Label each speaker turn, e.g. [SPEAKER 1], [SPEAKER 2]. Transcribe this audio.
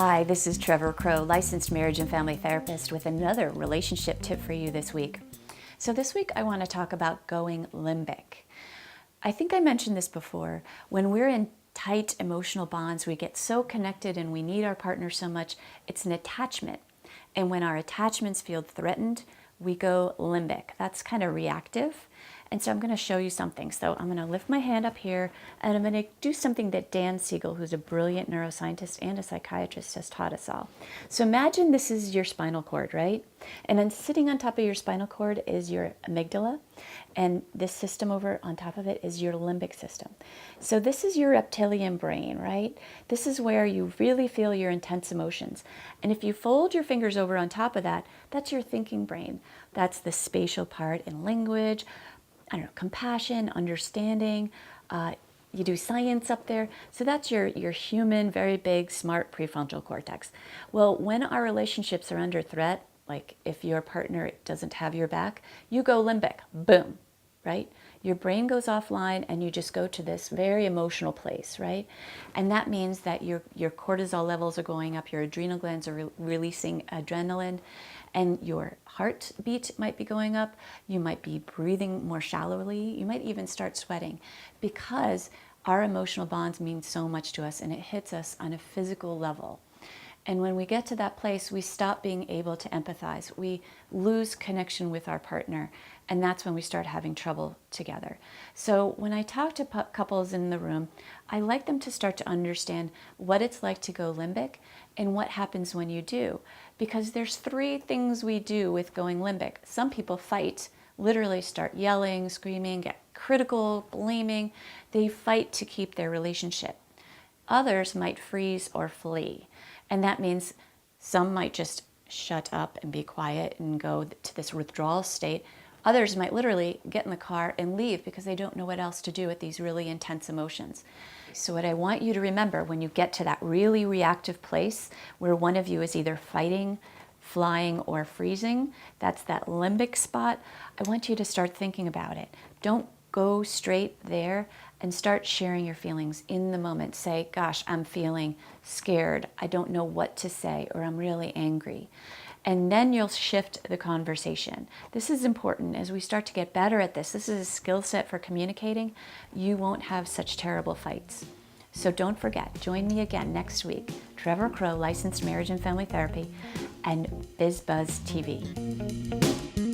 [SPEAKER 1] Hi, this is Trevor Crow, licensed marriage and family therapist with another relationship tip for you this week. So this week I want to talk about going limbic. I think I mentioned this before. When we're in tight emotional bonds, we get so connected and we need our partner so much, it's an attachment. And when our attachments feel threatened, we go limbic. That's kind of reactive. And so I'm going to show you something. So I'm going to lift my hand up here and I'm going to do something that Dan Siegel, who's a brilliant neuroscientist and a psychiatrist, has taught us all. So imagine this is your spinal cord, right? And then sitting on top of your spinal cord is your amygdala. And this system over on top of it is your limbic system. So this is your reptilian brain, right? This is where you really feel your intense emotions. And if you fold your fingers over on top of that, that's your thinking brain. That's the spatial part in language, compassion, understanding. You do science up there. So that's your human, very big, smart prefrontal cortex. Well, when our relationships are under threat, like if your partner doesn't have your back, you go limbic, boom, right? Your brain goes offline and you just go to this very emotional place, right? And that means that your cortisol levels are going up, your adrenal glands are releasing adrenaline, and your heartbeat might be going up. You might be breathing more shallowly. You might even start sweating because our emotional bonds mean so much to us and it hits us on a physical level. And when we get to that place, we stop being able to empathize. We lose connection with our partner, and that's when we start having trouble together. So when I talk to couples in the room, I like them to start to understand what it's like to go limbic and what happens when you do. Because there's three things we do with going limbic. Some people fight, literally start yelling, screaming, get critical, blaming. They fight to keep their relationship. Others might freeze or flee. And that means some might just shut up and be quiet and go to this withdrawal state. Others might literally get in the car and leave because they don't know what else to do with these really intense emotions. So what I want you to remember when you get to that really reactive place where one of you is either fighting, flying, or freezing, that's that limbic spot, I want you to start thinking about it. Don't go straight there and start sharing your feelings in the moment. Say, gosh, I'm feeling scared. I don't know what to say, or I'm really angry. And then you'll shift the conversation. This is important as we start to get better at this. This is a skill set for communicating. You won't have such terrible fights. So don't forget, join me again next week. Trevor Crow, licensed marriage and family therapy, and BizBuzz TV.